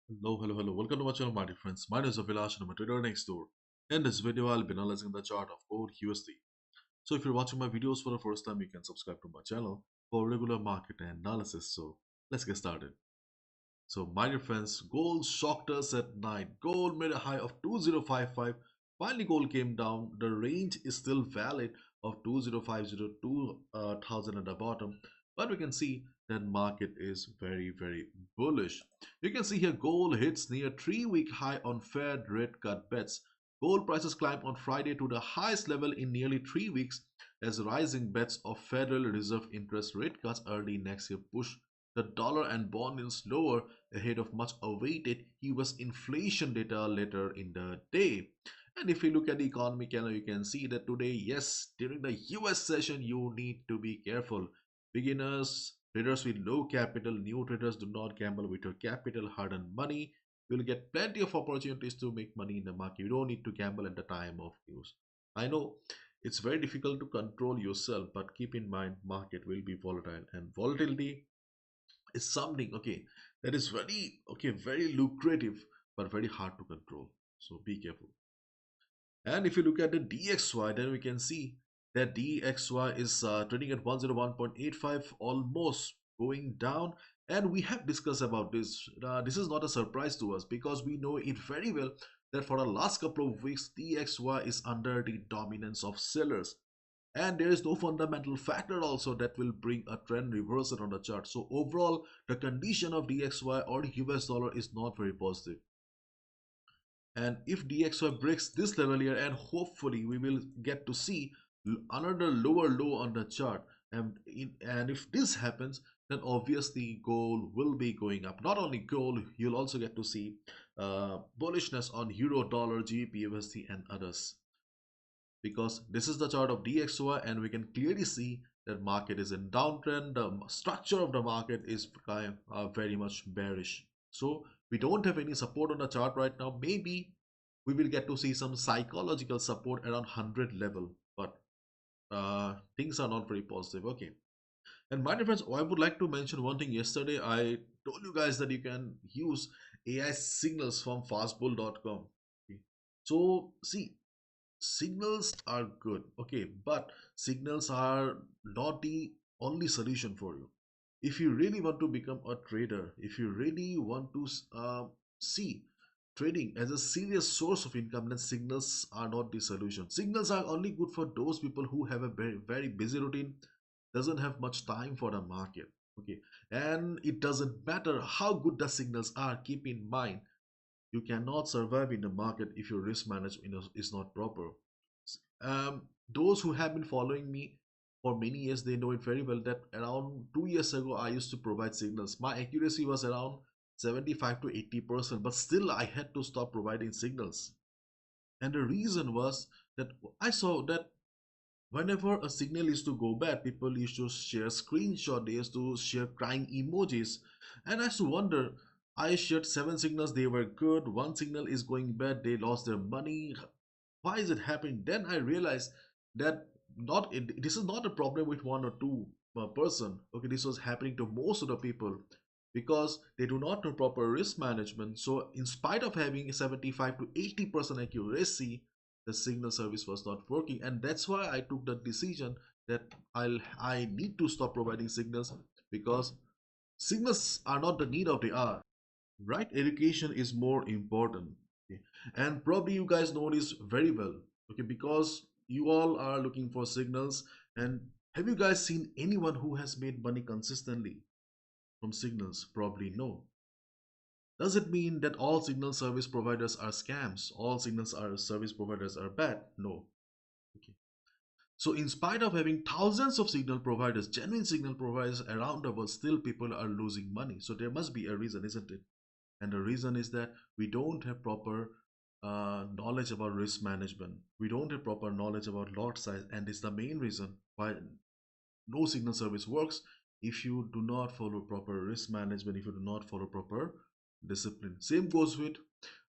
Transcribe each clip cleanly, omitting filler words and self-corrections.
Hello. Welcome to my channel, my dear friends. My name is Avilash and I'm a trader next door. In this video, I'll be analyzing the chart of gold USD. So if you're watching my videos for the first time, you can subscribe to my channel for regular market analysis. So let's get started. So my dear friends, gold shocked us at night. Gold made a high of 2055. Finally, gold came down. The range is still valid of 2050 at the bottom. But we can see that market is very bullish. You can see here gold hits near 3-week high on Fed rate cut bets. Gold prices climbed on Friday to the highest level in nearly 3 weeks as rising bets of Federal Reserve interest rate cuts early next year push the dollar and bond yields lower ahead of much awaited US inflation data later in the day. And if you look at the economy calendar, you can see that today, yes, during the US session, you need to be careful. Beginners, traders with low capital, new traders do not gamble with your capital, hard-earned money. You'll get plenty of opportunities to make money in the market. You don't need to gamble at the time of news. I know it's very difficult to control yourself, but keep in mind market will be volatile and volatility is something that is very lucrative but very hard to control, so be careful. And if you look at the DXY, then we can see that DXY is trading at 101.85, almost going down. And we have discussed about this. This is not a surprise to us because we know it very well that for the last couple of weeks DXY is under the dominance of sellers, and there is no fundamental factor also that will bring a trend reversal on the chart. So overall, the condition of DXY or the US dollar is not very positive. And if DXY breaks this level here, and hopefully we will get to see another lower low on the chart, and if this happens, then obviously gold will be going up. Not only gold, you'll also get to see bullishness on euro, dollar, GBP, USD, and others, because this is the chart of DXY and we can clearly see that market is in downtrend. The structure of the market is very much bearish. So we don't have any support on the chart right now. Maybe we will get to see some psychological support around 100 level, but things are not very positive. Okay. And my dear friends, I would like to mention one thing. Yesterday I told you guys that you can use AI signals from fastbull.com. Okay. So see, signals are good, okay, but signals are not the only solution for you. If you really want to become a trader, if you really want to see trading as a serious source of income, then signals are not the solution. Signals are only good for those people who have a very busy routine, doesn't have much time for the market. Okay, and it doesn't matter how good the signals are. Keep in mind, you cannot survive in the market if your risk management is not proper. Those who have been following me for many years, they know it very well that around 2 years ago I used to provide signals. My accuracy was around 75 to 80%, but still I had to stop providing signals. And the reason was that I saw that whenever a signal is to go bad, people used to share screenshot, they used to share crying emojis, and I used to wonder. I shared 7 signals, they were good. One signal is going bad, they lost their money. Why is it happening? Then I realized that this is not a problem with one or two person. Okay, this was happening to most of the people because they do not know proper risk management. So in spite of having 75 to 80% accuracy, the signal service was not working, and that's why I took the decision that I need to stop providing signals, because signals are not the need of the hour, right? Education is more important. Okay. And probably you guys know this very well, okay, because you all are looking for signals. And have you guys seen anyone who has made money consistently from signals? Probably no. Does it mean that all signal service providers are scams? All service providers are bad? No. Okay. So in spite of having thousands of signal providers, genuine signal providers around the world, still people are losing money. So there must be a reason, isn't it? And the reason is that we don't have proper knowledge about risk management. We don't have proper knowledge about lot size, and it's the main reason why no signal service works. If you do not follow proper risk management, if you do not follow proper discipline. Same goes with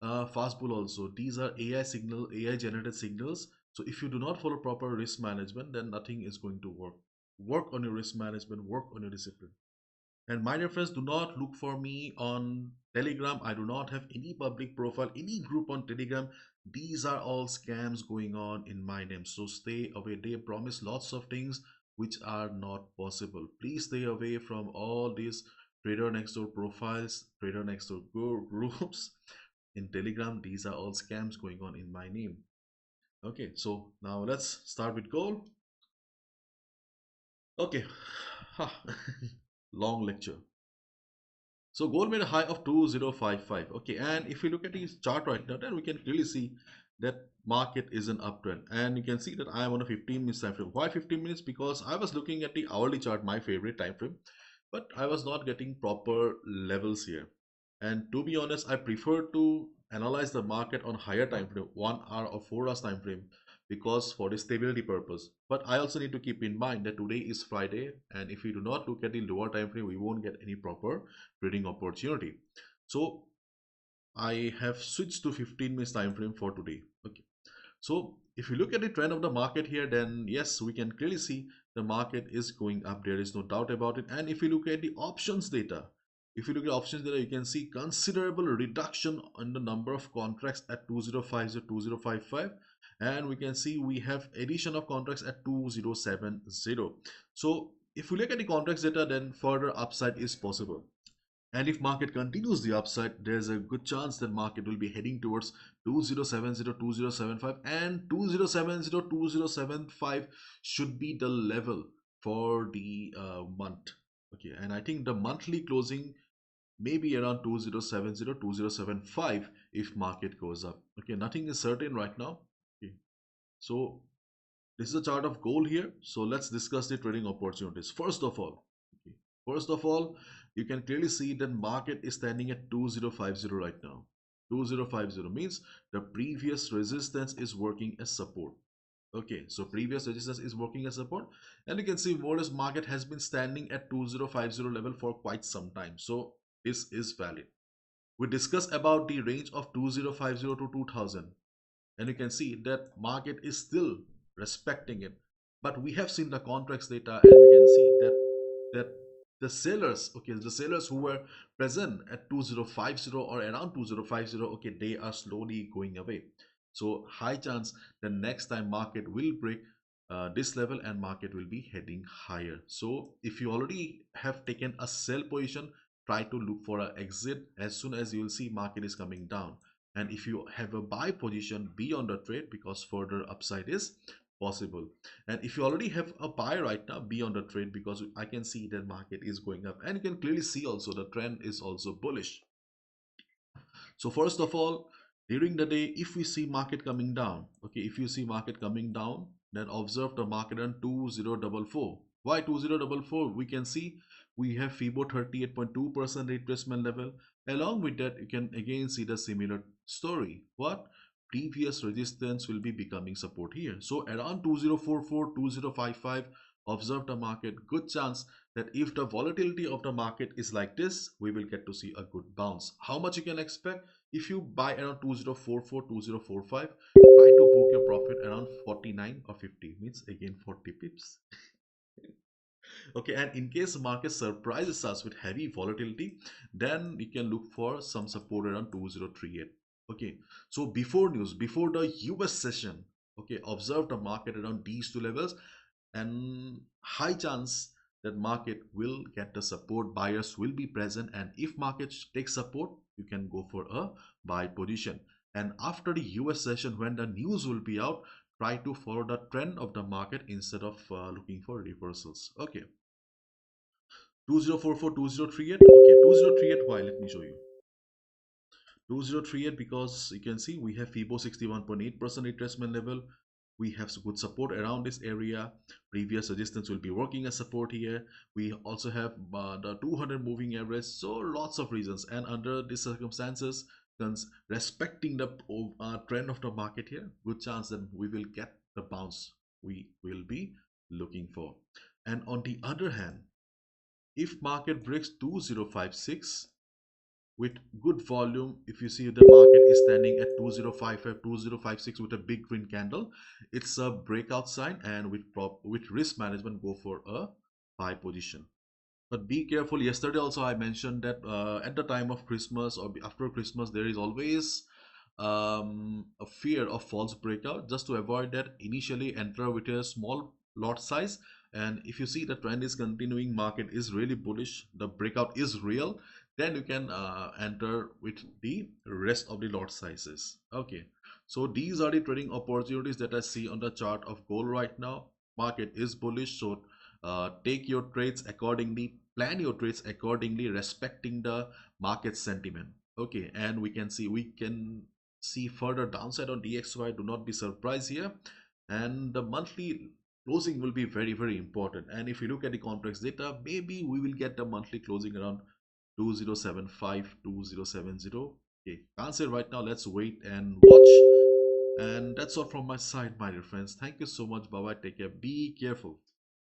fastbull also. These are AI generated signals. So if you do not follow proper risk management, then nothing is going to work. Work on your risk management, work on your discipline. And my dear friends, do not look for me on Telegram. I do not have any public profile, any group on Telegram. These are all scams going on in my name. So stay away. They promise lots of things which are not possible. Please stay away from all these Trader Next Door profiles, Trader Next Door groups in Telegram. These are all scams going on in my name. Okay, so now let's start with gold. Okay, long lecture. So gold made a high of 2055. Okay, and if you look at this chart right now, then we can clearly see that market is an uptrend. And you can see that I am on a 15 minutes time frame. Why 15 minutes? Because I was looking at the hourly chart, my favorite time frame, but I was not getting proper levels here. And to be honest, I prefer to analyze the market on higher time frame, 1 hour or 4 hours time frame, because for the stability purpose. But I also need to keep in mind that today is Friday, and if we do not look at the lower time frame, we won't get any proper trading opportunity. So I have switched to 15 minutes time frame for today. Okay. So if you look at the trend of the market here, then yes, we can clearly see the market is going up. There is no doubt about it. And if you look at the options data, if you look at options data, you can see considerable reduction on the number of contracts at 2050, 2055. And we can see we have addition of contracts at 2070. So if we look at the contracts data, then further upside is possible. And if market continues the upside, there's a good chance that market will be heading towards 2070, 2075, and 2070, 2075 should be the level for the month. Okay, and I think the monthly closing may be around 2070, 2075 if market goes up. Okay, nothing is certain right now. Okay, so this is a chart of gold here. So let's discuss the trading opportunities. Okay, first of all, you can clearly see that market is standing at 2050 right now. 2050 means the previous resistance is working as support. Okay, so previous resistance is working as support, and you can see more or less market has been standing at 2050 level for quite some time. So this is valid. We discussed about the range of 2050 to 2000, and you can see that market is still respecting it. But we have seen the contracts data, and we can see that the sellers, okay, the sellers who were present at 2050 or around 2050, okay, they are slowly going away. So high chance the next time market will break this level and market will be heading higher. So if you already have taken a sell position, try to look for an exit as soon as you will see market is coming down. And if you have a buy position, be on the trade because further upside is possible. And if you already have a buy right now, be on the trade because I can see that market is going up, and you can clearly see also the trend is also bullish. So first of all, during the day, if we see market coming down, okay, if you see market coming down, then observe the market on 2044. Why 2044? We can see we have FIBO 38.2% retracement level. Along with that, you can again see the similar story. What? Previous resistance will be becoming support here. So around 2044, 2055, observe the market. Good chance that if the volatility of the market is like this, we will get to see a good bounce. How much you can expect? If you buy around 2044, 2045, try to book your profit around 49 or 50, means again 40 pips. Okay, and in case market surprises us with heavy volatility, then you can look for some support around 2038. Okay, so before news, before the US session, okay, observe the market around these two levels, and high chance that market will get the support. Buyers will be present, and if market takes support, you can go for a buy position. And after the US session, when the news will be out, try to follow the trend of the market instead of looking for reversals. Okay, 2044, 2038. Okay, 2038. Why? Let me show you. 2038, because you can see we have FIBO 61.8% retracement level. We have good support around this area. Previous resistance will be working as support here. We also have the 200 moving average. So lots of reasons, and under these circumstances, respecting the trend of the market here, good chance that we will get the bounce we will be looking for. And on the other hand, if market breaks 2056 with good volume, if you see the market is standing at 2055, 2056 with a big green candle, it's a breakout sign, and with risk management, go for a buy position. But be careful. Yesterday also I mentioned that at the time of Christmas or after Christmas, there is always a fear of false breakout. Just to avoid that, initially enter with a small lot size. And if you see the trend is continuing, market is really bullish, the breakout is real, then you can enter with the rest of the lot sizes. Okay, so these are the trading opportunities that I see on the chart of gold right now. Market is bullish, so take your trades accordingly, plan your trades accordingly, respecting the market sentiment. Okay, and we can see further downside on DXY. Do not be surprised here, and the monthly closing will be very very important. And if you look at the contracts data, maybe we will get the monthly closing around 2075, 2070. Okay, can't say right now, let's wait and watch. And that's all from my side, my dear friends. Thank you so much. Bye bye, take care, be careful.